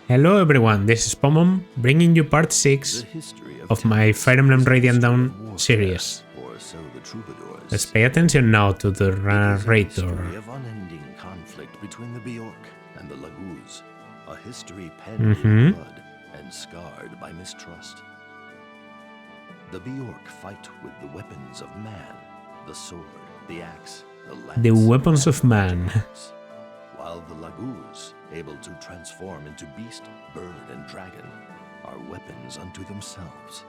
Hello everyone, this is Pomom, bringing you part 6 of my Fire Emblem Radiant Dawn series. Let's pay attention now to the narrator. Of unending conflict between the Bjork and the Laguz, a history penned in blood and scarred by mistrust. The Bjork fight with the weapons of man, the sword, the axe, the lance, The weapons of man. While the Laguz, able to transform into beast, bird, and dragon, are weapons unto themselves.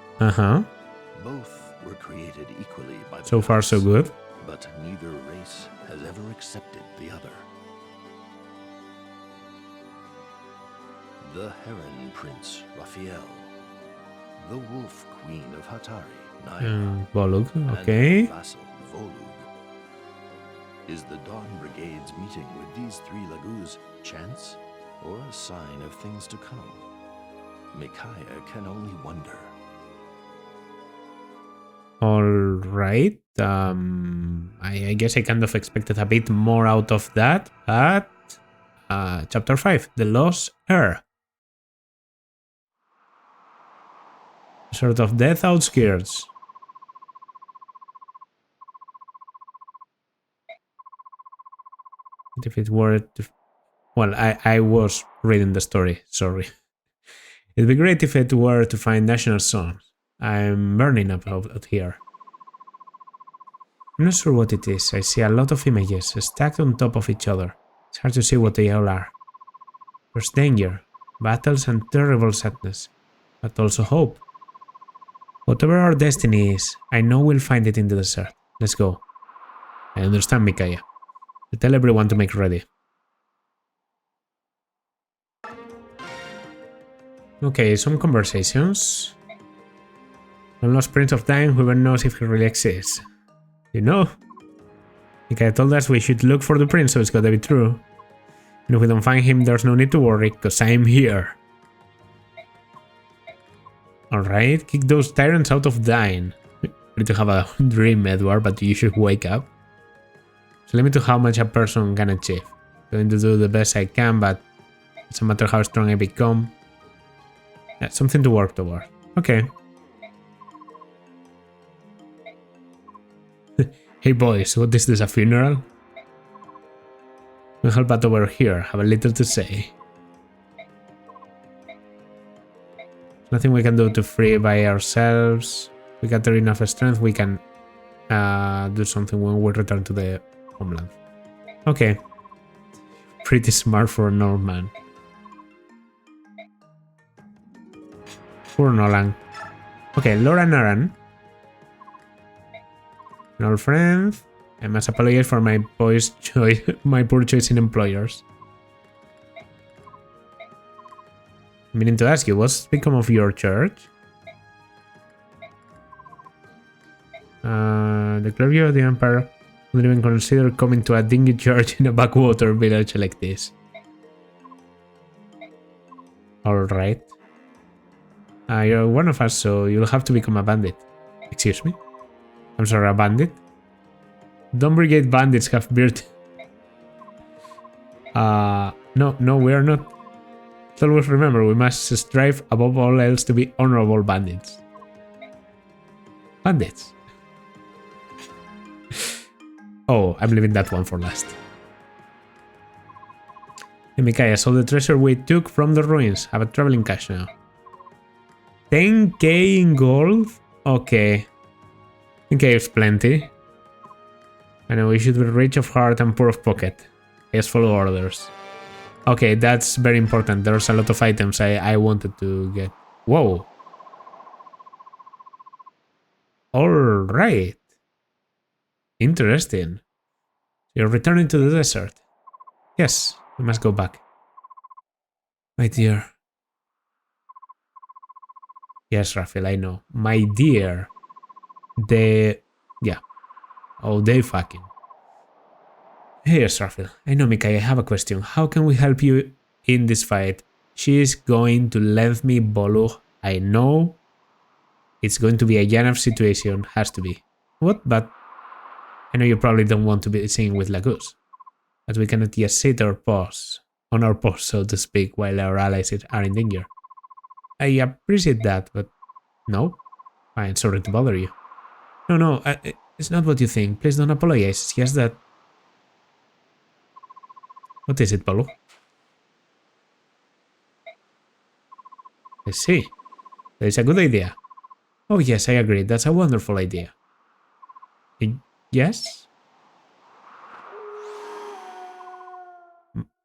Both were created equally by the So far so good. but neither race has ever accepted the other. The Heron Prince Raphael, the Wolf Queen of Hatari, Naira, Bolug, and okay. her vassal Volug. Is the Dawn Brigade's meeting with these three Laguz chance or a sign of things to come? Micaiah can only wonder. Alright, I guess I kind of expected a bit more out of that, but Chapter 5, The Lost Heir. Sort of death outskirts. If it were to... Well, I was reading the story, sorry. It'd be great if it were to find national songs. I'm burning up out here. I'm not sure what it is. I see a lot of images stacked on top of each other. It's hard to see what they all are. There's danger, battles and terrible sadness, but also hope. Whatever our destiny is, I know we'll find it in the desert. Let's go. I understand, Micaiah. I tell everyone to make ready. Okay, some conversations. One lost Prince of Dying, whoever knows if he really exists. You know? Micaiah told us we should look for the prince, so it's gotta be true. And if we don't find him, there's no need to worry, cause I'm here. Alright, kick those tyrants out of Dying. Ready to have a dream, Edward, but you should wake up. It's a limit to how much a person can achieve. Going to do the best I can, but it doesn't matter how strong I become. Yeah, something to work toward. Okay. Hey boys, what is this, a funeral? We'll help out over here, have a little to say. Nothing we can do to free by ourselves. We gather enough strength, we can do something when we return to the homeland. Okay. Pretty smart for an old man. Poor Nolan. Okay, Laura Naran. An old friend. I must apologize for my poor choice in employers. I'm meaning to ask you, what's become of your church? The clergy of the Empire wouldn't even consider coming to a dingy church in a backwater village like this. Alright. You're one of us, so you'll have to become a bandit. Excuse me? I'm sorry, a bandit? Dawn Brigade bandits have beard. No, we are not. So always remember, we must strive above all else to be honorable bandits. Bandits. Oh, I'm leaving that one for last. Hey, Micaiah, so the treasure we took from the ruins. Have a traveling cash now. 10k in gold? Okay. 10k is plenty. I know we should be rich of heart and poor of pocket. Yes, follow orders. Okay, that's very important. There's a lot of items I wanted to get. Whoa. Alright. Interesting. You're returning to the desert. Yes, we must go back. My dear. Yes, Raphael, I know. My dear. Yeah. Oh, they fucking. Yes, Raphael. I know, Micaiah, I have a question. How can we help you in this fight? She is going to lend me Bolug. I know. It's going to be a Janov situation. Has to be. What? But I know you probably don't want to be singing with Laguz. But we cannot just sit or pause on our post, so to speak, while our allies are in danger. I appreciate that, but no. Fine, sorry to bother you. No, it's not what you think. Please don't apologize. It's just that... What is it, Polo? I see. That is a good idea. Oh yes, I agree. That's a wonderful idea. Yes?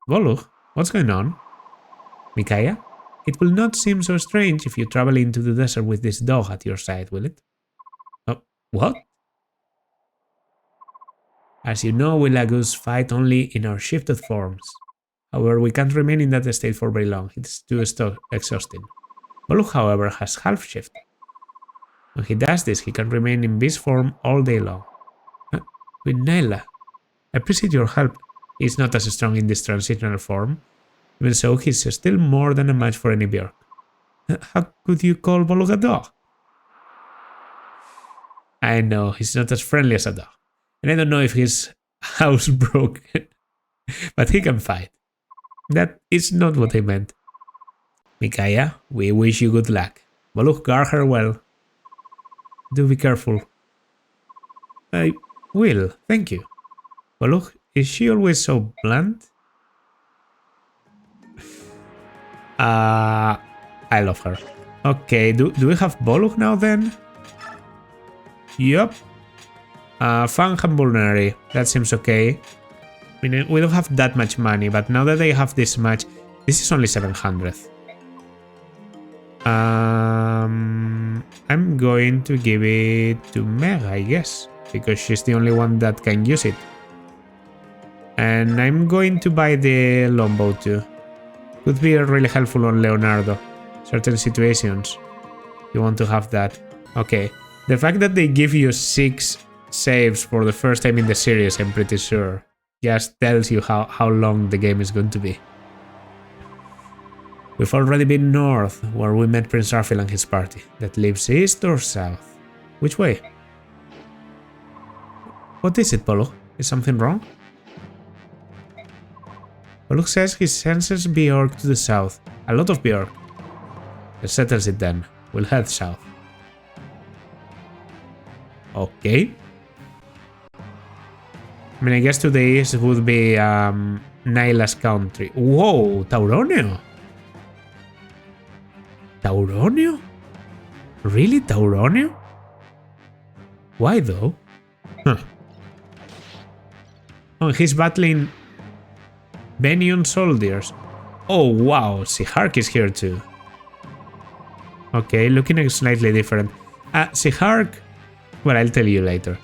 Volu, what's going on? Micaiah? It will not seem so strange if you travel into the desert with this dog at your side, will it? Oh, what? As you know, we lagoons fight only in our shifted forms. However, we can't remain in that state for very long. It's too exhausting. Volu, however, has half shift. When he does this, he can remain in beast form all day long. With Nyla, I appreciate your help. He's not as strong in this transitional form. Even so, he's still more than a match for any Björk. How could you call Volu a dog? I know, he's not as friendly as a dog. And I don't know if his house broke, but he can fight. That is not what I meant. Micaiah, we wish you good luck. Volu, guard her well. Do be careful. I will, thank you. Volu, is she always so blunt? I love her. Okay, do we have Volu now then? Yup. Fang and Vulnerary. That seems okay. I mean, we don't have that much money, but now that I have this much... This is only 700. I'm going to give it to Meg, I guess. Because she's the only one that can use it. And I'm going to buy the longbow too. Could be really helpful on Leonardo. Certain situations. You want to have that. Okay. The fact that they give you 6 saves for the first time in the series, I'm pretty sure, just tells you how long the game is going to be. We've already been north, where we met Prince Arfil and his party. That lives east or south? Which way? What is it, Polo? Is something wrong? Polo says he senses Björk to the south. A lot of Björk. That settles it then. We'll head south. Okay. I mean, I guess to the east would be Nyla's country. Whoa, Tauronio? Tauronio? Really, Tauronio? Why though? Huh. Oh, he's battling Venian soldiers. Oh wow, Zihark is here too. Okay, looking slightly different. Zihark... Well, I'll tell you later.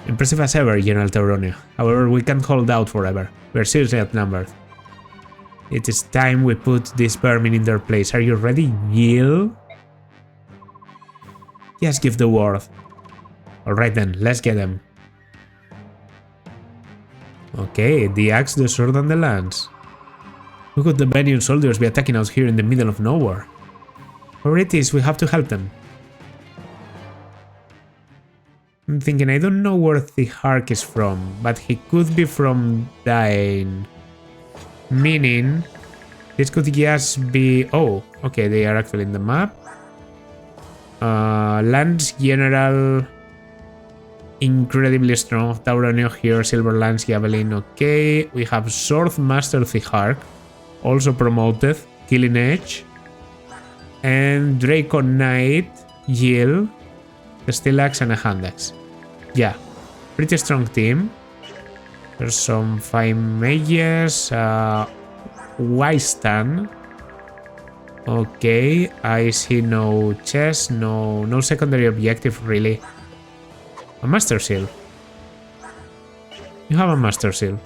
Impressive as ever, General Tauronio. However, we can't hold out forever. We're seriously outnumbered. It is time we put these vermin in their place. Are you ready, Gil? Just give the word. Alright then, let's get them. Okay, the axe, the sword and the lance. Who could the Venian soldiers be attacking us here in the middle of nowhere? Whoever it is, we have to help them. I'm thinking, I don't know where Zihark is from, but he could be from Dain. Meaning, this could just be... Oh, okay, they are actually in the map. Lance General... Incredibly strong. Tauronio here, Silver Lance Javelin, okay. We have Sword Master Zihark, also promoted, Killing Edge. And Draco Knight, Jill, a Steel Axe and a Hand Axe. Yeah, pretty strong team. There's some 5 mages, Wistan. Okay, I see no chest, no secondary objective really. A Master Seal. You have a Master Seal.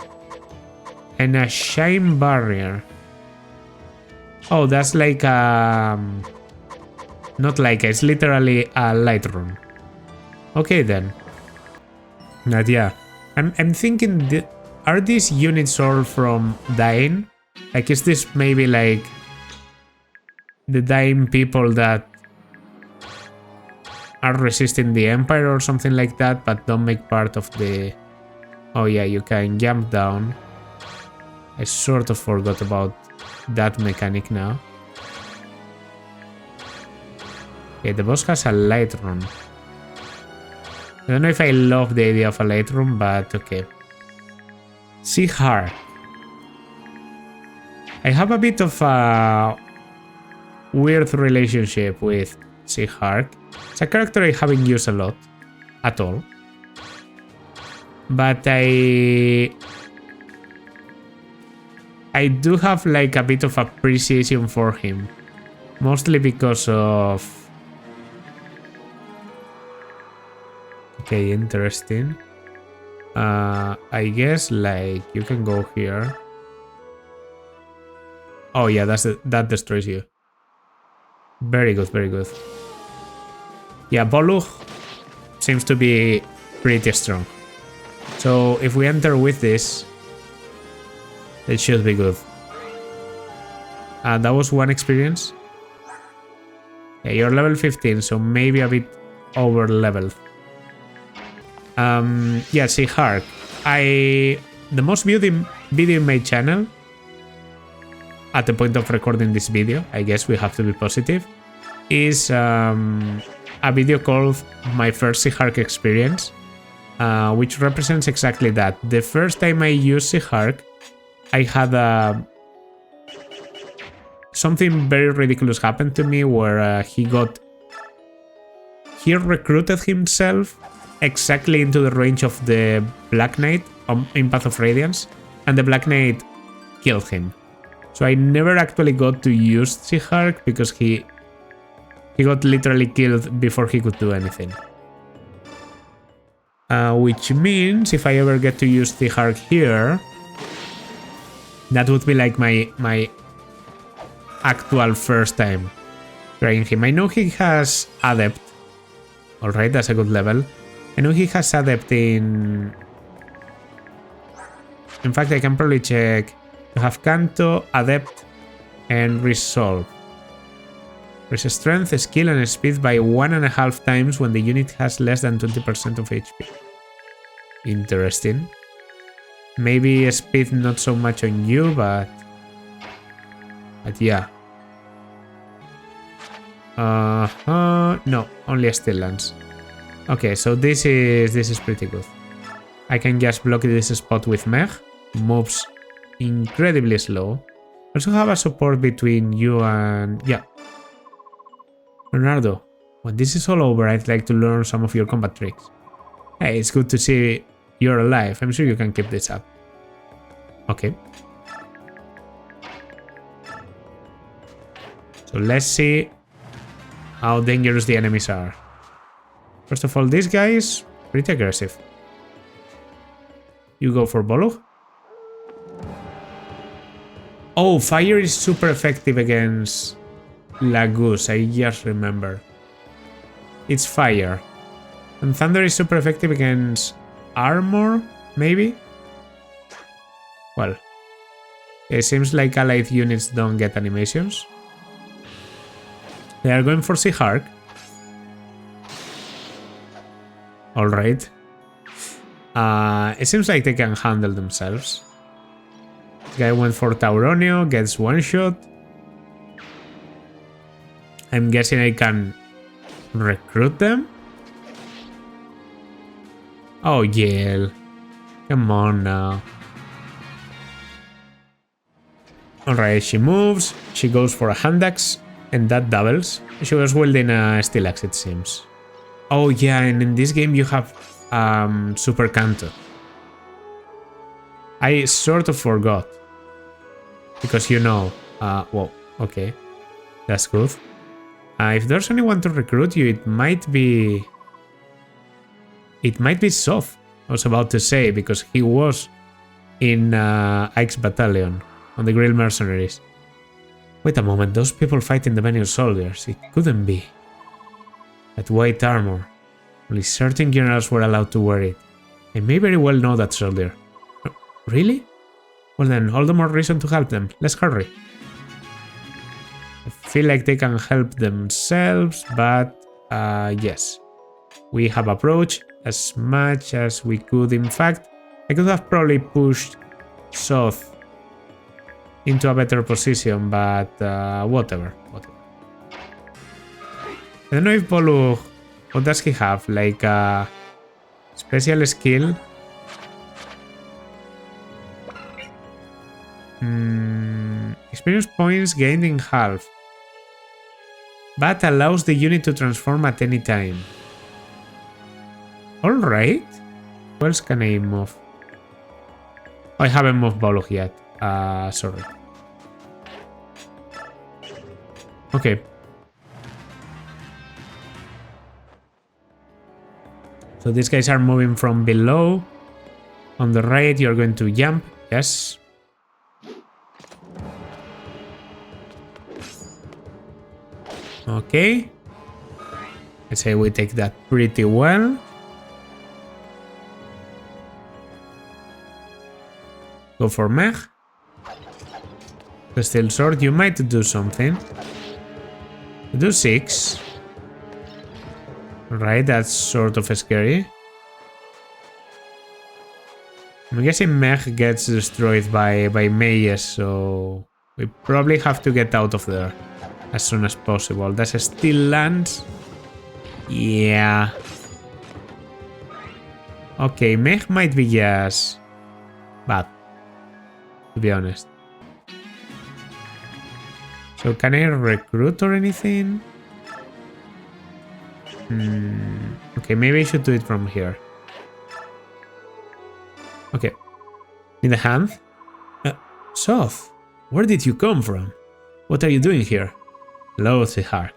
And a Shine Barrier. Oh, that's like a... Not like, it's literally a light rune. Okay then. But yeah, I'm thinking, are these units all from Dain? Like, is this maybe like the Dain people that are resisting the Empire or something like that, but don't make part of the... Oh yeah, you can jump down. I sort of forgot about that mechanic now. Okay, the boss has a light run. I don't know if I love the idea of a light room, but okay. Zihark. I have a bit of a weird relationship with Zihark. It's a character I haven't used a lot at all. But I do have like a bit of appreciation for him. Mostly because of... Okay, interesting. I guess like you can go here. Oh yeah, that destroys you. Very good, very good. Yeah, Bolug seems to be pretty strong. So if we enter with this, it should be good. That was one experience. Yeah, you're level 15, so maybe a bit over leveled. Yeah, Zihark. The most viewed video in my channel at the point of recording this video, I guess we have to be positive, is a video called My First Zihark Experience, which represents exactly that. The first time I used Zihark, I had something very ridiculous happened to me where he recruited himself exactly into the range of the Black Knight in Path of Radiance, and the Black Knight killed him. So I never actually got to use Zihark because he got literally killed before he could do anything. Which means if I ever get to use Zihark here, that would be like my actual first time trying him. I know he has Adept. Alright, that's a good level. I know he has Adept in... In fact, I can probably check. You have Canto, Adept, and Resolve. There's strength, skill, and speed by 1.5 times when the unit has less than 20% of HP. Interesting. Maybe speed not so much on you, but yeah. No, only a still lance. Okay, so this is pretty good. I can just block this spot with Meg. Moves incredibly slow. Also have a support between you and... Yeah. Leonardo, when this is all over, I'd like to learn some of your combat tricks. Hey, it's good to see you're alive. I'm sure you can keep this up. Okay. So let's see how dangerous the enemies are. First of all, this guy is pretty aggressive. You go for Bolug. Oh, fire is super effective against Lagoose, I just remember. It's fire. And thunder is super effective against armor, maybe? Well, it seems like allied units don't get animations. They are going for Zihark. Alright. It seems like they can handle themselves. This guy went for Tauronio, gets one shot. I'm guessing I can recruit them? Oh, Yale. Come on now. Alright, she moves. She goes for a hand axe, and that doubles. She was wielding a steel axe, it seems. Oh yeah, and in this game you have Super Canto. I sort of forgot. Because you know... whoa, okay. That's good. If there's anyone to recruit you, it might be... It might be Sof, I was about to say, because he was in Ike's battalion on the Grill Mercenaries. Wait a moment, those people fighting the Venus soldiers. It couldn't be. That white armor. Only certain generals were allowed to wear it. I may very well know that soldier. Really? Well then, all the more reason to help them. Let's hurry. I feel like they can help themselves, but yes. We have approached as much as we could. In fact, I could have probably pushed Soth into a better position, but whatever. I don't know if Bolu... What does he have? Like a special skill? Experience points gained in half. But allows the unit to transform at any time. Alright. Where else can I move? Oh, I haven't moved Bolu yet. Sorry. Okay. So these guys are moving from below. On the right, you're going to jump. Yes. Okay. Let's say we take that pretty well. Go for Mech. The Steel Sword, you might do something. Do 6. Right, that's sort of scary. I'm guessing Mech gets destroyed by mages, so we probably have to get out of there as soon as possible. Does it still land? Yeah. Okay, Mech might be just bad, to be honest. So can I recruit or anything? Okay, maybe I should do it from here. Okay. In the hand? Soth, where did you come from? What are you doing here? Hello, Zihark. I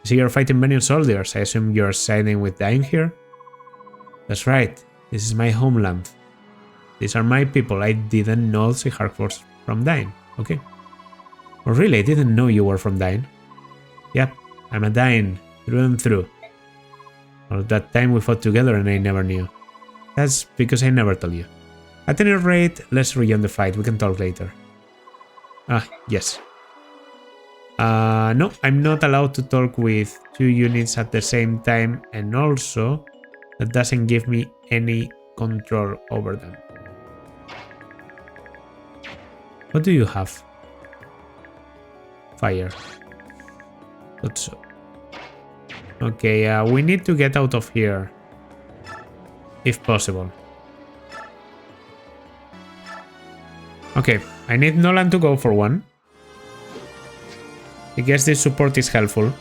see you're fighting many soldiers. I assume you're siding with Dain here? That's right. This is my homeland. These are my people. I didn't know Zihark was from Dain. Okay. Oh, really? I didn't know you were from Dain. Yep, I'm a Dain, through and through. All that time we fought together and I never knew. That's because I never told you. At any rate, let's rejoin the fight. We can talk later. Ah, yes. No, I'm not allowed to talk with 2 units at the same time, and also that doesn't give me any control over them. What do you have? Fire. Thought so. Okay, we need to get out of here. If possible. Okay, I need Nolan to go for one. I guess this support is helpful.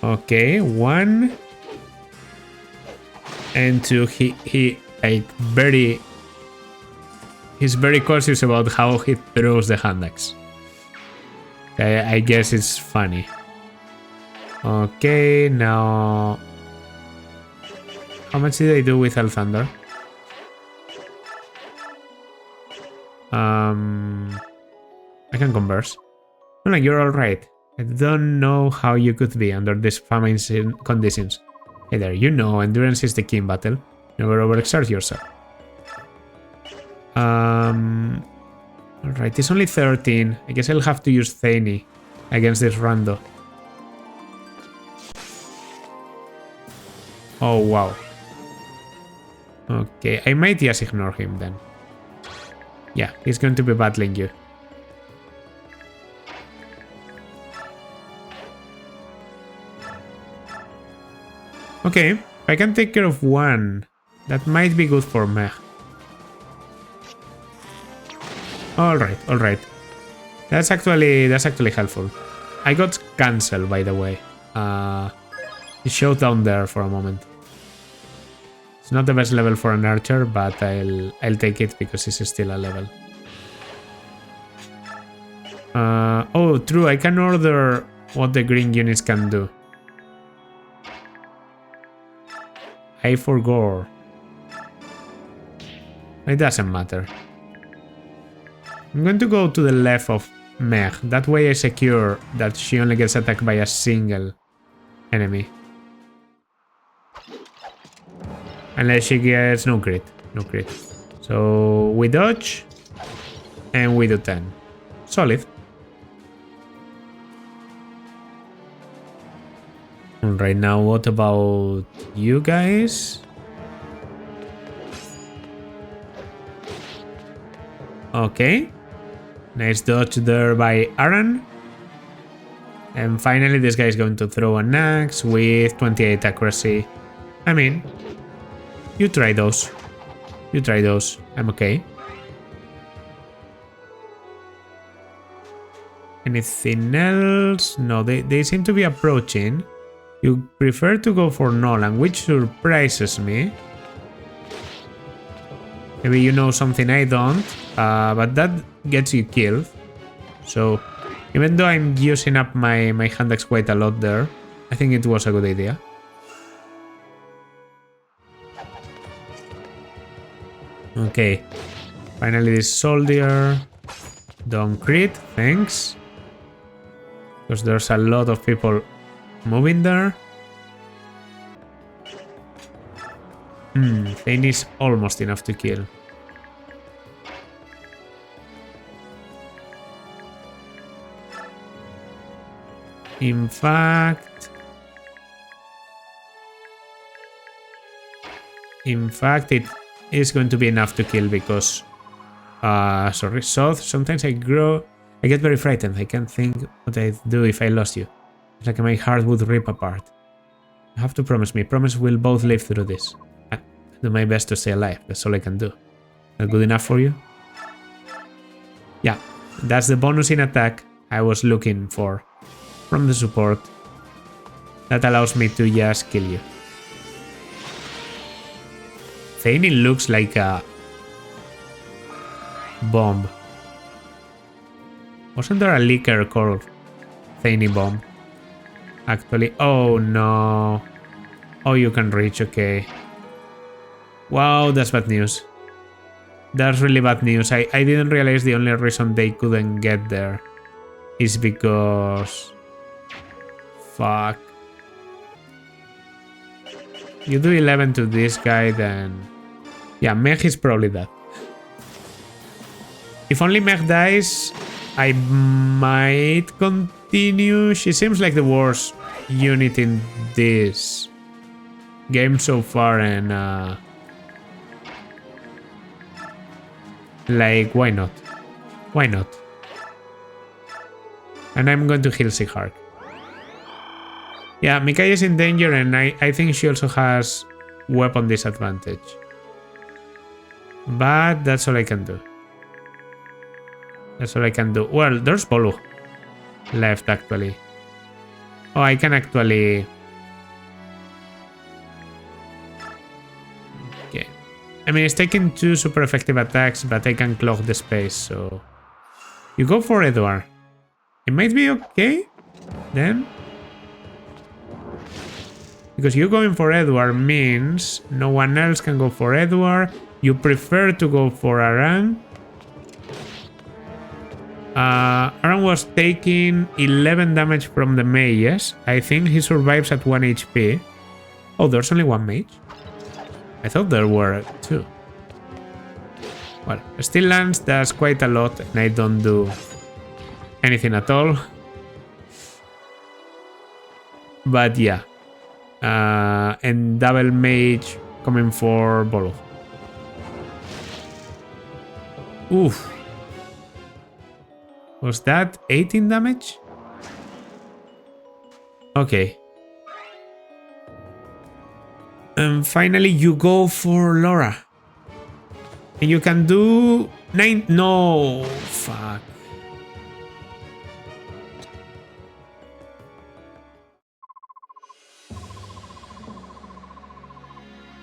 Okay, 1 and 2. He like he's very cautious about how he throws the hand axe. I guess it's funny. Okay, now how much did I do with Thunder? I can converse. No, you're alright. I don't know how you could be under these famine conditions. Hey there, you know endurance is the key in battle. Never overexert yourself. Alright, it's only 13. I guess I'll have to use Thani against this rando. Oh, wow. Okay, I might just ignore him then. Yeah, he's going to be battling you. Okay, I can take care of 1. That might be good for Mech. Alright, alright. That's actually helpful. I got cancelled, by the way. It showed down there for a moment. It's not the best level for an archer, but I'll take it because it's still a level. Oh, true. I can order what the green units can do. I forgot. It doesn't matter. I'm going to go to the left of Mech. That way I secure that she only gets attacked by a single enemy. Unless she gets no crit. No crit. So we dodge. And we do 10. Solid. Right now, what about you guys? Okay. Nice dodge there by Aaron. And finally this guy is going to throw an axe with 28 accuracy. I mean, you try those. You try those. I'm okay. Anything else? No, they seem to be approaching. You prefer to go for Nolan, which surprises me. Maybe you know something I don't, but that gets you killed. So, even though I'm using up my hand axe quite a lot there, I think it was a good idea. Okay, finally this soldier. Don't crit, thanks. Because there's a lot of people moving there. Thane is almost enough to kill. In fact, it is going to be enough to kill because, sorry, Soth, sometimes I get very frightened. I can't think what I'd do if I lost you. It's like my heart would rip apart. You have to promise me. Promise we'll both live through this. I do my best to stay alive. That's all I can do. Not good enough for you? Yeah, that's the bonus in attack I was looking for from the support. That allows me to just kill you. Thane looks like a bomb. Wasn't there a leaker called Thane Bomb? Actually, oh no. Oh, you can reach, okay. Wow, that's bad news. That's really bad news. I didn't realize the only reason they couldn't get there is because... Fuck. You do 11 to this guy, then... Yeah, Mech is probably dead. If only Mech dies, I might continue. She seems like the worst unit in this game so far, and like, why not? Why not? And I'm going to heal Zihark. Yeah, Mikai is in danger, and I think she also has weapon disadvantage. But that's all I can do. That's all I can do. Well, there's Bolu left, actually. Oh, I can actually... Okay. I mean, it's taking 2 super effective attacks, but I can clog the space, so... You go for Edward. It might be okay, then. Because you going for Edward means no one else can go for Edward. You prefer to go for Aran. Aran was taking 11 damage from the mages. I think he survives at 1 HP. Oh, there's only 1 mage? I thought there were 2. Well, still Lance does quite a lot, and I don't do anything at all. But yeah. And double mage coming for Bolo. Oof. Was that 18 damage? Okay. And finally you go for Laura. And you can do 9... No! Fuck.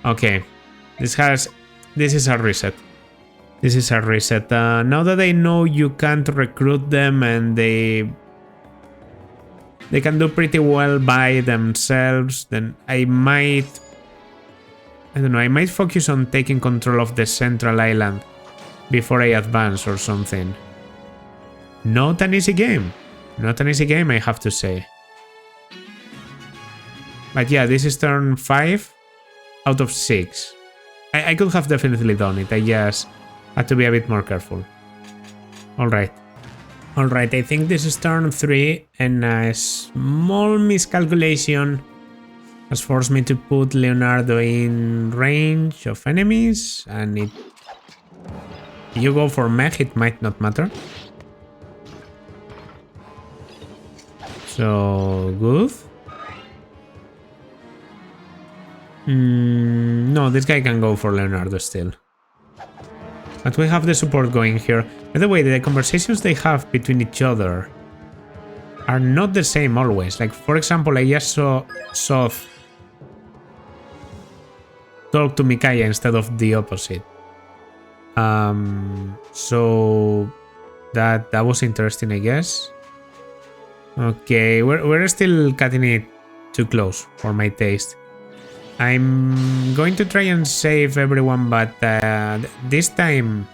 Okay. This is a reset. This is a reset. Now that I know you can't recruit them and they can do pretty well by themselves, then I might... I don't know, I might focus on taking control of the central island before I advance or something. Not an easy game. Not an easy game, I have to say. But yeah, this is turn 5 out of 6. I could have definitely done it. I just had to be a bit more careful. Alright. Alright, I think this is turn 3, and a small miscalculation has forced me to put Leonardo in range of enemies, and it you go for mech, it might not matter. So, good. No, this guy can go for Leonardo still. But we have the support going here. By the way, the conversations they have between each other are not the same always. Like, for example, I just saw Soth talk to Mikaya instead of the opposite. So that was interesting, I guess. Okay, we're still cutting it too close for my taste. I'm going to try and save everyone, but this time,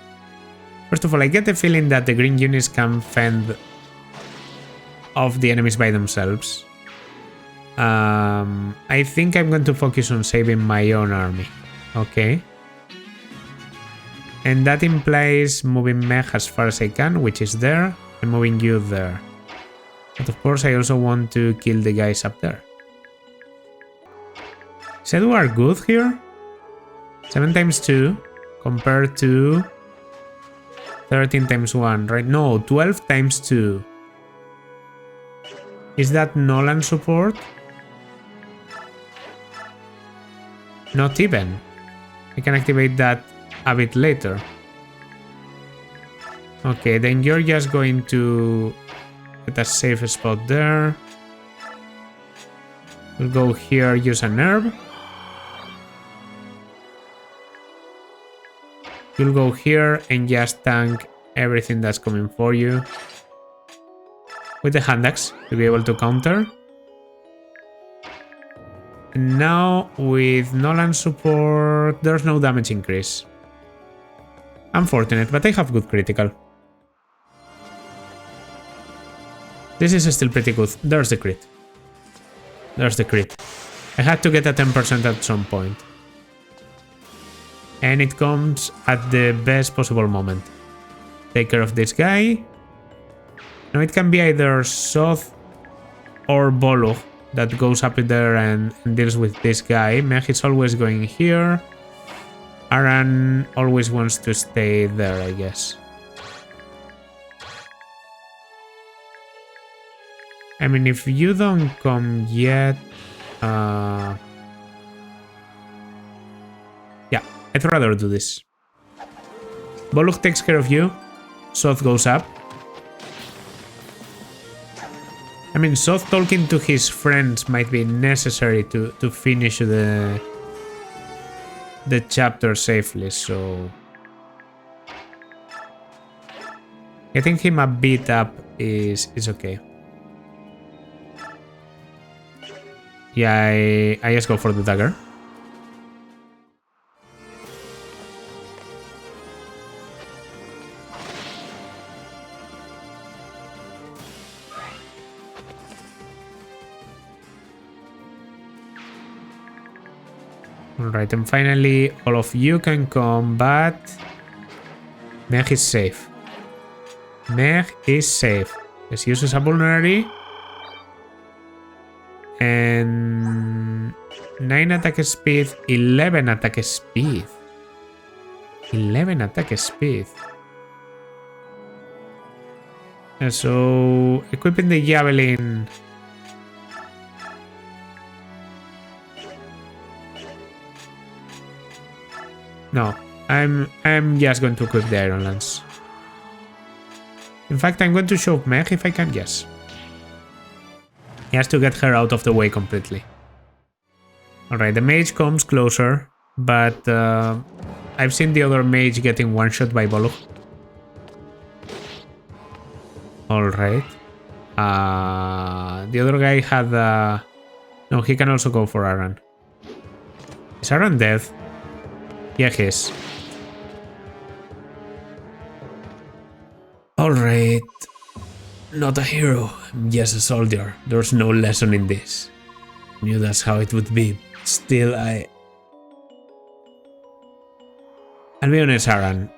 first of all, I get the feeling that the green units can fend off the enemies by themselves. I think I'm going to focus on saving my own army. Okay. And that implies moving mech as far as I can, which is there, and moving you there. But of course, I also want to kill the guys up there. Is Edward good here? 7 times 2 compared to 13 times 1, right? No, 12 times 2. Is that Nolan support? Not even. I can activate that a bit later. Okay, then you're just going to get a safe spot there. We'll go here, use an herb. You'll go here and just tank everything that's coming for you with the hand axe to be able to counter. And now with Nolan support, there's no damage increase. Unfortunate, but I have good critical. This is still pretty good. There's the crit. There's the crit. I had to get a 10% at some point. And it comes at the best possible moment. Take care of this guy. Now it can be either Soth or Bolo that goes up there and deals with this guy. Mech is always going here. Aran always wants to stay there, I guess. I mean, if you don't come yet... yeah, I'd rather do this. Boluk takes care of you. Soth goes up. I mean, Soth talking to his friends might be necessary to finish the chapter safely, so... Getting him a bit up is okay. Yeah, I just go for the dagger. Alright, and finally, all of you can come, but Mech is safe. Mech is safe. Let's use a vulnerary. And 9 attack speed, 11 attack speed. 11 attack speed. And so, equipping the javelin. No, I'm just going to equip the Iron Lance. In fact, I'm going to show Mech if I can, yes. He has to get her out of the way completely. Alright, the mage comes closer, but I've seen the other mage getting one-shot by Boluk. Alright. The other guy had... no, he can also go for Aran. Is Aran dead? Yeah, he is. Alright. Not a hero, just a soldier. There's no lesson in this. Knew that's how it would be. Still, I'll be honest, Aran.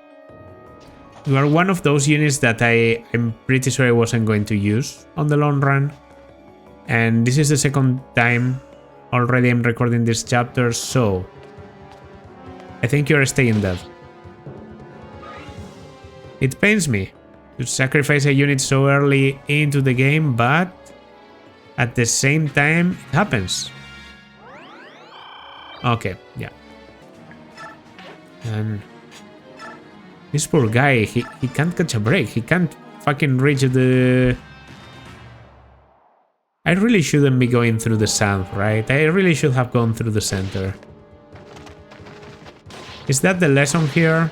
You are one of those units that I'm pretty sure I wasn't going to use on the long run. And this is the second time already I'm recording this chapter, so... I think you're staying dead. It pains me to sacrifice a unit so early into the game, but at the same time, it happens. Okay, yeah. And this poor guy, he can't catch a break. He can't fucking reach the... I really shouldn't be going through the south, right? I really should have gone through the center. Is that the lesson here?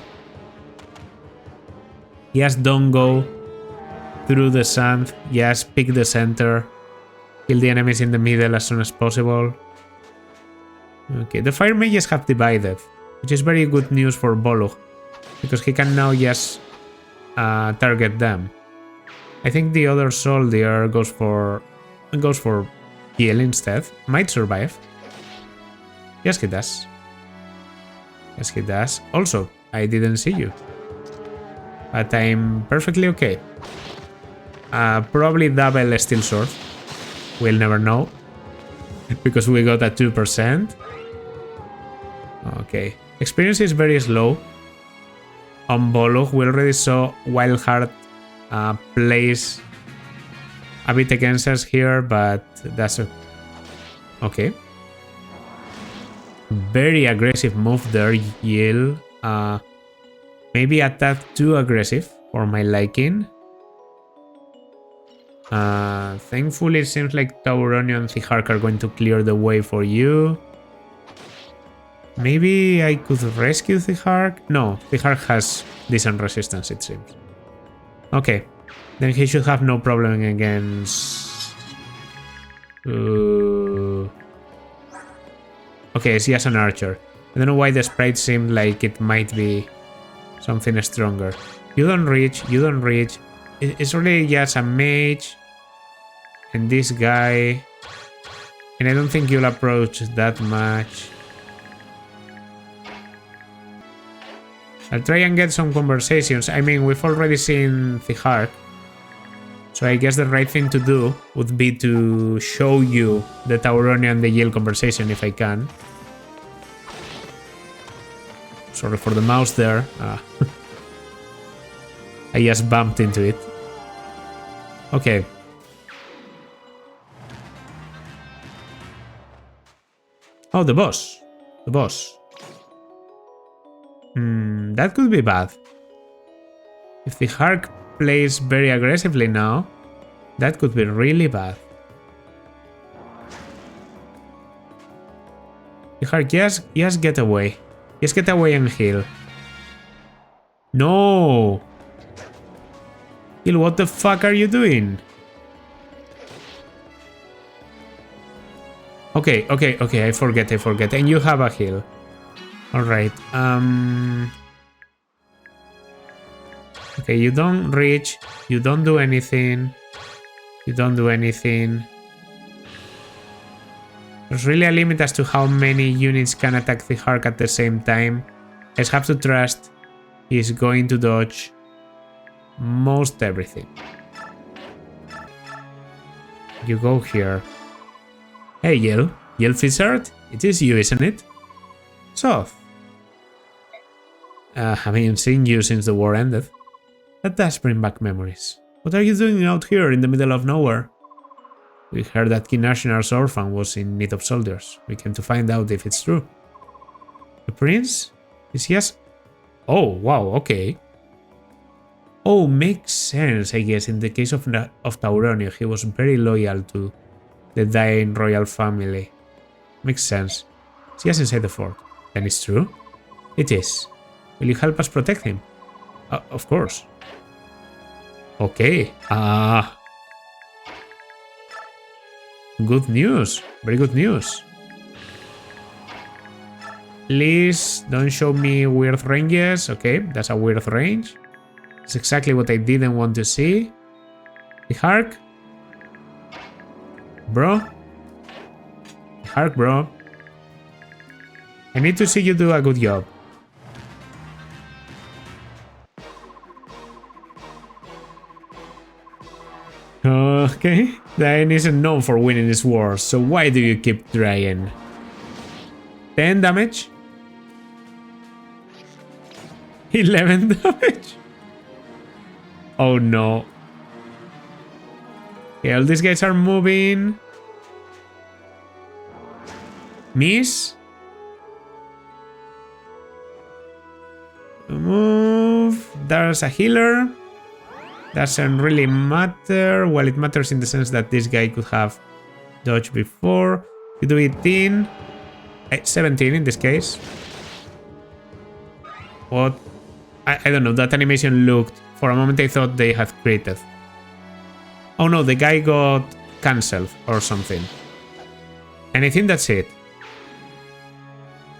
Yes, don't go through the south. Yes, pick the center. Kill the enemies in the middle as soon as possible. Okay, the fire mages have divided, which is very good news for Bolo, because he can now just target them. I think the other soldier goes for heal instead. Might survive. Yes, he does. Yes, he does. Also, I didn't see you, but I'm perfectly okay. Probably double steel sword. We'll never know, because we got a 2%. Okay. Experience is very slow. On Bolo, we already saw Wildheart plays a bit against us here, but that's okay. Very aggressive move there, Yale. Maybe a tad too aggressive for my liking. Thankfully, it seems like Tauroni and Zihark are going to clear the way for you. Maybe I could rescue Zihark? No, Zihark has decent resistance, it seems. Okay, then he should have no problem against... Okay, it's just an archer. I don't know why the sprite seemed like it might be something stronger. You don't reach, you don't reach. It's really just a mage and this guy. And I don't think you'll approach that much. I'll try and get some conversations. I mean, we've already seen Zihark. So I guess the right thing to do would be to show you the Tauroni and the Yale conversation if I can. Sorry for the mouse there. I just bumped into it. Okay. Oh, the boss. The boss. That could be bad. If the Zihark plays very aggressively now, that could be really bad. Zihark, just get away. Just get away and heal. No! Heal, what the fuck are you doing? Okay, I forget. And you have a heal. Alright, okay, you don't reach, you don't do anything. There's really a limit as to how many units can attack the Zihark at the same time. I just have to trust he's going to dodge most everything. You go here. Hey, Yale Fizzard? It is you, isn't it? Soft. Haven't seen you since the war ended. That does bring back memories. What are you doing out here in the middle of nowhere? We heard that King Ashnar's orphan was in need of soldiers. We came to find out if it's true. The prince? Is he as... Oh, wow, okay. Oh, makes sense, I guess. In the case of Tauroni, he was very loyal to the dying royal family. Makes sense. Is he just inside the fort? Then it's true? It is. Will you help us protect him? Of course. Okay. Good news. Very good news. Please don't show me weird ranges. Okay, that's a weird range. That's exactly what I didn't want to see. Zihark? Bro? Zihark, bro. I need to see you do a good job. Okay, Diane isn't known for winning his wars, so why do you keep trying? 10 damage? 11 damage? Oh no. Okay, all these guys are moving. Miss? Move. There's a healer. Doesn't really matter. Well, it matters in the sense that this guy could have dodged before. You do 18. 17 in this case. What? I don't know. That animation looked... For a moment I thought they had created. Oh no, the guy got cancelled or something. And I think that's it.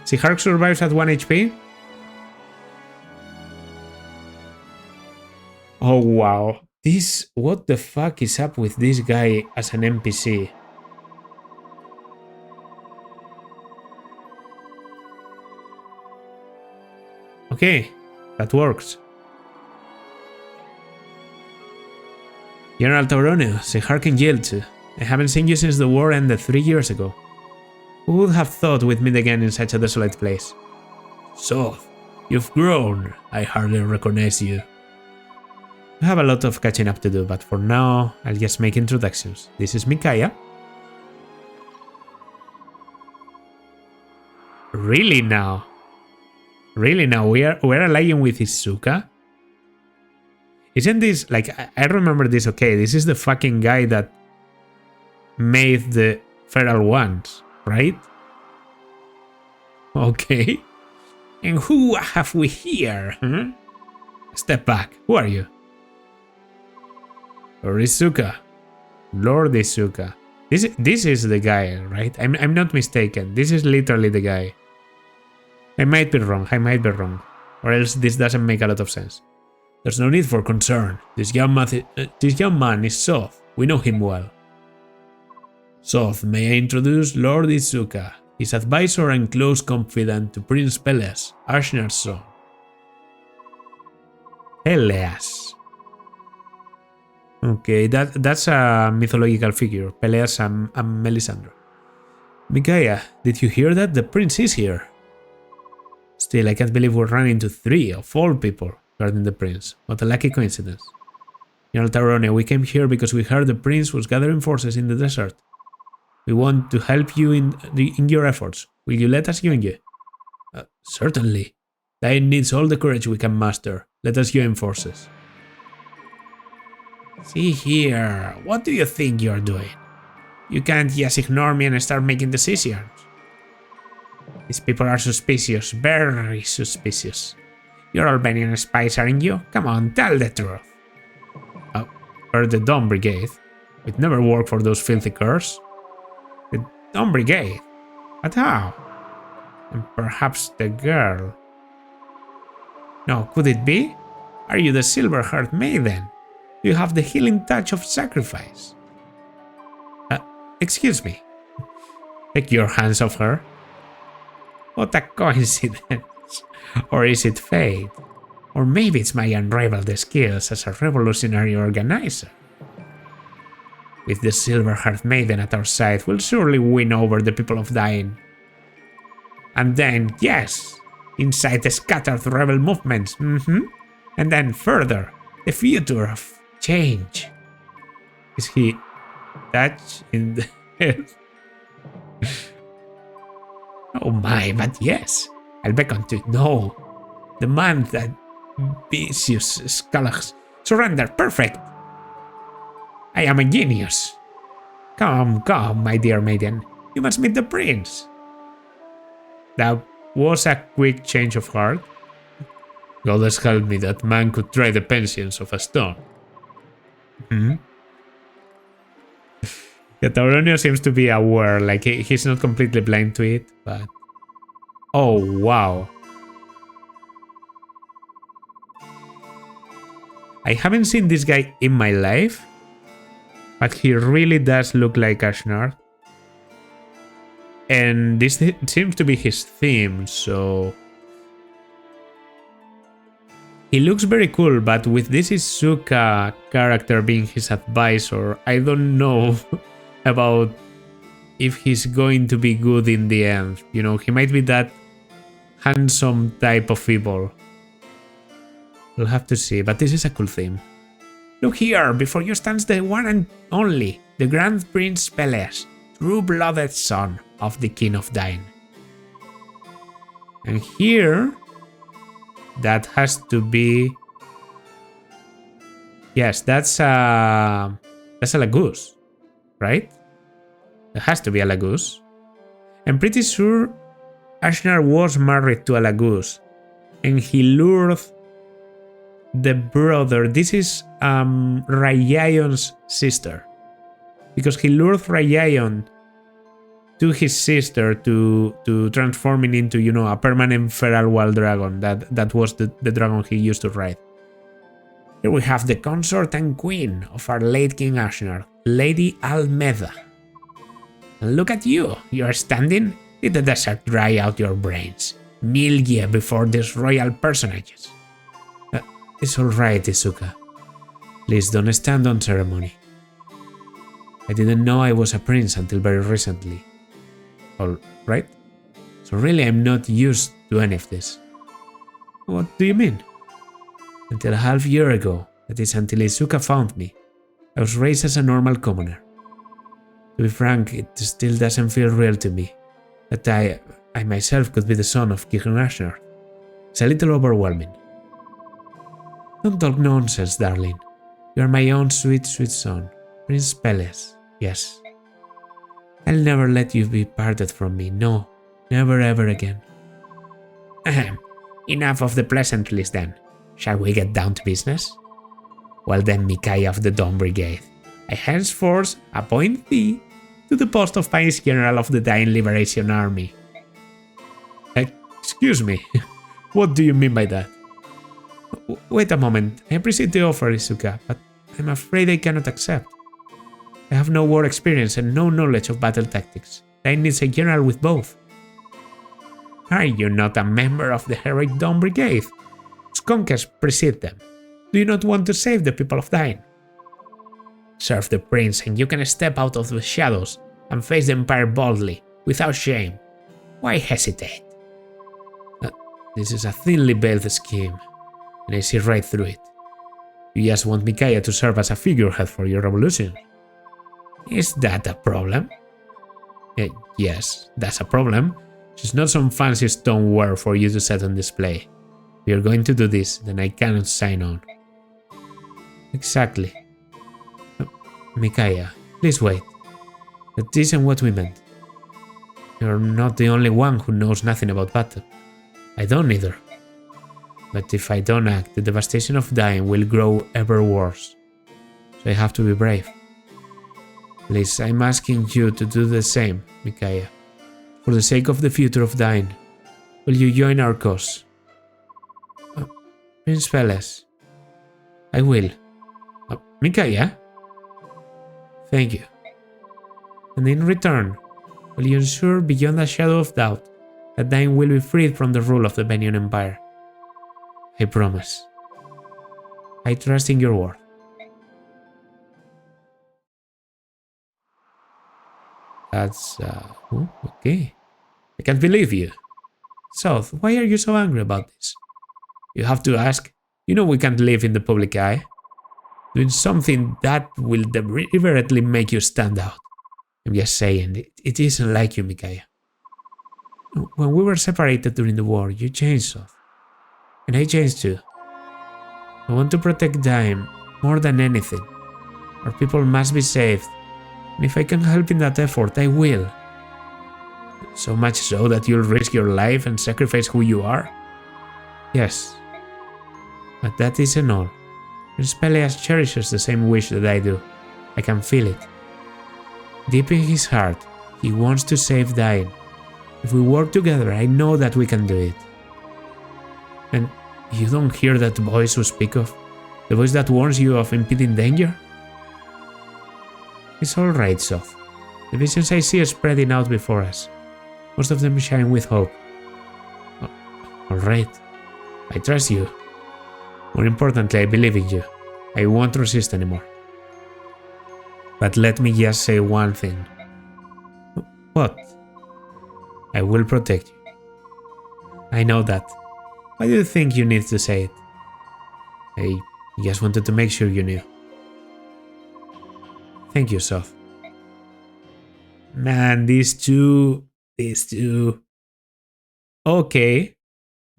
Zihark survives at 1 HP. Oh wow. This... What the fuck is up with this guy as an NPC? Okay, that works. General Tauronio, Zihark in jail too. I haven't seen you since the war ended 3 years ago. Who would have thought we'd meet again in such a desolate place? So, you've grown. I hardly recognize you. I have a lot of catching up to do, but for now, I'll just make introductions. This is Micaiah. Really now? Really now? We're allying with Izuka? Isn't this, like, I remember this, okay, this is the fucking guy that made the feral ones, right? Okay. And who have we here? Huh? Step back. Who are you? Lord Izuka. Lord Izuka. This is the guy, right? I'm not mistaken. This is literally the guy. I might be wrong. Or else this doesn't make a lot of sense. There's no need for concern. This young man is Soth. We know him well. Soth, may I introduce Lord Izuka, his advisor and close confidant to Prince Peleas, Ashnar's son. Peleas. Okay, that's a mythological figure, Peleas and Melisandre. Micaiah, did you hear that? The prince is here. Still, I can't believe we're running into 3 of all people guarding the prince. What a lucky coincidence. General Tauronio, we came here because we heard the prince was gathering forces in the desert. We want to help you in your efforts. Will you let us join you? Certainly. Dain needs all the courage we can muster. Let us join forces. See here, what do you think you're doing? You can't just ignore me and start making decisions. These people are suspicious, very suspicious. You're Albanian spies, aren't you? Come on, tell the truth. Or the Dawn Brigade. It never worked for those filthy curs. The Dawn Brigade? But how? And perhaps the girl. No, could it be? Are you the silver-haired maiden? Do you have the healing touch of sacrifice? Excuse me. Take your hands off her. What a coincidence. Or is it fate? Or maybe it's my unrivaled skills as a revolutionary organizer. With the silver-haired maiden at our side, we'll surely win over the people of Dain. And then, yes, incite the scattered rebel movements. And then further, the future of change. Is he touched in the head? Oh my, but yes. I'll beckon to no. The man that vicious Scalax. Surrender, perfect. I am a genius. Come, my dear maiden. You must meet the prince. That was a quick change of heart. God has helped me, that man could try the patience of a stone. Yeah, Tauronio seems to be aware, like he's not completely blind to it, but... Oh, wow. I haven't seen this guy in my life, but he really does look like Ashnar. And this seems to be his theme, so... He looks very cool, but with this Izuka character being his advisor, I don't know about if he's going to be good in the end. You know, he might be that handsome type of evil. We'll have to see, but this is a cool theme. Look here, before you stands the one and only, the Grand Prince Peleus, true-blooded son of the King of Dain. And here, that has to be... Yes, that's a Lagoose, right? It has to be a Lagoose. I'm pretty sure Ashnar was married to a Lagoose, and he lured the brother. This is Rayion's sister, because he lured Rayion to his sister to transforming into, you know, a permanent feral wild dragon. That was the dragon he used to ride. Here we have the consort and queen of our late King Ashnar, Lady Almeda. And look at you, you are standing. Did the desert dry out your brains? Millie before these royal personages. It's alright, Izuka. Please don't stand on ceremony. I didn't know I was a prince until very recently. Alright? So really I'm not used to any of this. What do you mean? Until a half year ago, that is until Izuka found me, I was raised as a normal commoner. To be frank, it still doesn't feel real to me, that I myself could be the son of King Ashnar. It's a little overwhelming. Don't talk nonsense, darling. You are my own sweet, sweet son, Prince Peleus, yes. I'll never let you be parted from me, no, never ever again. Ahem, enough of the pleasantries then. Shall we get down to business? Well then, Micaiah of the Dawn Brigade, I henceforth appoint thee to the post of Vice General of the Dain Liberation Army. Excuse me, what do you mean by that? Wait a moment, I appreciate the offer, Izuka, but I'm afraid I cannot accept. I have no war experience and no knowledge of battle tactics. Dain needs a general with both. Are you not a member of the heroic Dawn Brigade? Skunkers precede them. Do you not want to save the people of Dain? Serve the prince and you can step out of the shadows and face the Empire boldly, without shame. Why hesitate? This is a thinly veiled scheme, and I see right through it. You just want Micaiah to serve as a figurehead for your revolution. Is that a problem? Yes, that's a problem. She's not some fancy stoneware for you to set on display. If you're going to do this, then I cannot sign on. Exactly. Micaiah, please wait. That isn't what we meant. You're not the only one who knows nothing about battle. I don't either. But if I don't act, the devastation of Dain will grow ever worse. So I have to be brave. Please, I'm asking you to do the same, Micaiah. For the sake of the future of Dain, will you join our cause? Prince Peleus. I will. Micaiah? Thank you. And in return, will you ensure beyond a shadow of doubt that Dain will be freed from the rule of the Venian Empire? I promise. I trust in your word. That's, okay. I can't believe you. South, why are you so angry about this? You have to ask. You know we can't live in the public eye. Doing something that will deliberately make you stand out. I'm just saying, it isn't like you, Micaiah. When we were separated during the war, you changed, South. And I changed too. I want to protect Dain more than anything. Our people must be saved. And if I can help in that effort, I will. So much so that you'll risk your life and sacrifice who you are? Yes. But that isn't all. Prince Peleus cherishes the same wish that I do. I can feel it. Deep in his heart, he wants to save Dain. If we work together, I know that we can do it. And you don't hear that voice you speak of? The voice that warns you of impending danger? It's alright, Soth. The visions I see are spreading out before us. Most of them shine with hope. Alright. I trust you. More importantly, I believe in you. I won't resist anymore. But let me just say one thing. What? I will protect you. I know that. Why do you think you need to say it? I just wanted to make sure you knew. Thank you, Soth. Man, these two. Okay,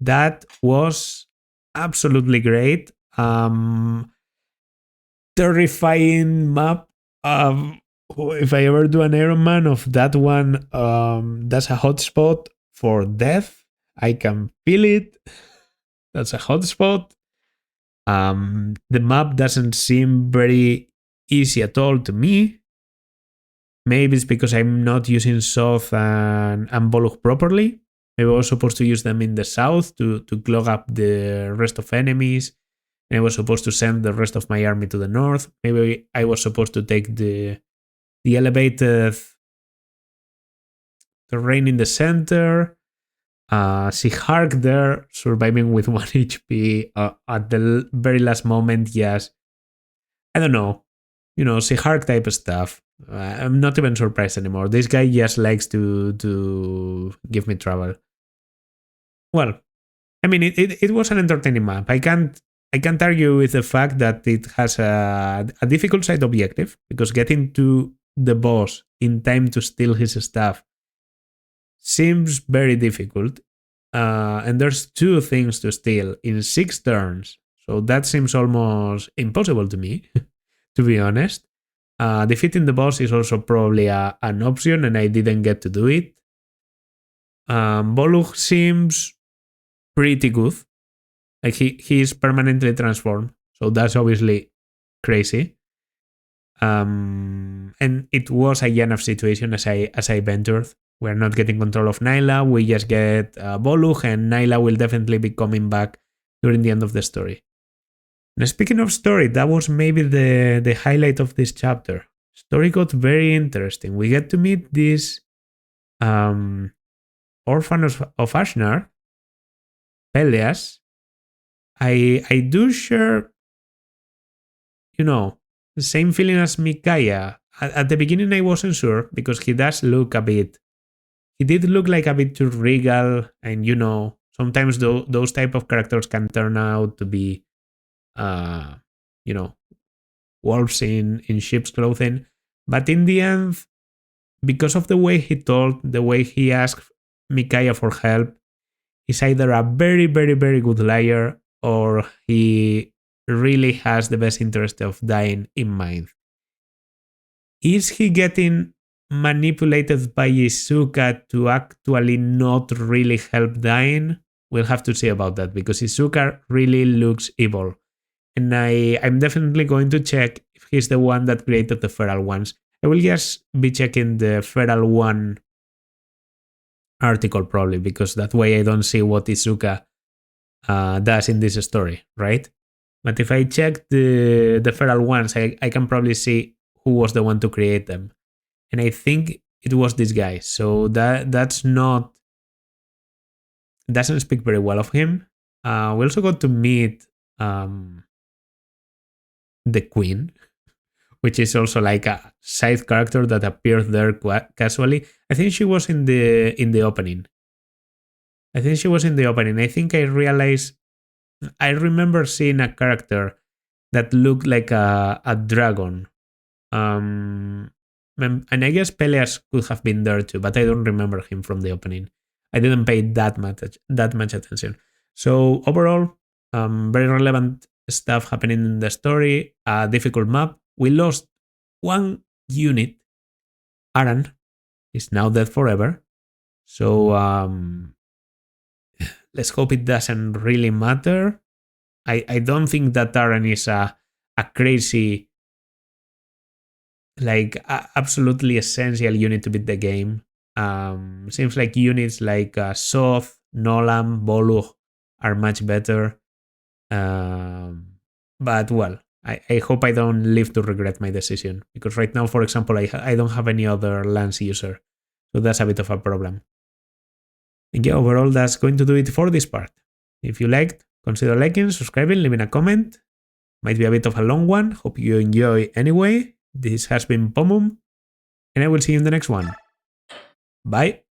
that was absolutely great. Terrifying map. If I ever do an Iron Man of that one, that's a hotspot for death. I can feel it. That's a hotspot. The map doesn't seem very easy at all to me. Maybe it's because I'm not using Soth and Bolug properly. Maybe I was supposed to use them in the south to clog up the rest of enemies. And I was supposed to send the rest of my army to the north. Maybe I was supposed to take the elevated terrain in the center. Zihark there, surviving with 1 HP at the very last moment. Yes, I don't know. Zihark type of stuff. I'm not even surprised anymore. This guy just likes to give me trouble. Well, I mean, it was an entertaining map. I can't argue with the fact that it has a difficult side objective, because getting to the boss in time to steal his stuff seems very difficult. And there's 2 things to steal in 6 turns. So that seems almost impossible to me, to be honest. Defeating the boss is also probably an option, and I didn't get to do it. Bolug seems pretty good. Like he is permanently transformed, so that's obviously crazy. And it was a Janov situation as I ventured. We're not getting control of Nyla. We just get Bolug, and Nyla will definitely be coming back during the end of the story. Now, speaking of story, that was maybe the highlight of this chapter. Story got very interesting. We get to meet this orphan of Ashnar, Peleas. I do share, the same feeling as Micaiah. At the beginning, I wasn't sure, because he does look a bit. He did look like a bit too regal, and sometimes those type of characters can turn out to be, wolves in sheep's clothing. But in the end, because of the way he told, the way he asked Micaiah for help, he's either a very, very, very good liar, or he really has the best interest of dying in mind. Is he getting manipulated by Izuka to actually not really help dying? We'll have to see about that, because Izuka really looks evil. And I'm definitely going to check if he's the one that created the Feral Ones. I will just be checking the Feral One article probably, because that way I don't see what Izuka does in this story, right? But if I check the Feral Ones, I can probably see who was the one to create them. And I think it was this guy. So that's not... doesn't speak very well of him. We also got to meet the Queen, which is also like a side character that appeared there casually. I think she was in the opening. I think I realized... I remember seeing a character that looked like a dragon. And I guess Peleas could have been there too, but I don't remember him from the opening. I didn't pay that much attention. So overall, very relevant stuff happening in the story. A difficult map. We lost 1 unit. Aran is now dead forever. So let's hope it doesn't really matter. I don't think that Aran is a crazy, like absolutely essential unit to beat the game. Seems like units like Soth, Nolam, Bolug are much better. But well, I hope I don't live to regret my decision, because right now, for example, I don't have any other Lance user. So that's a bit of a problem. And yeah, overall, that's going to do it for this part. If you liked, consider liking, subscribing, leaving a comment. Might be a bit of a long one. Hope you enjoy anyway. This has been Pomum, and I will see you in the next one. Bye.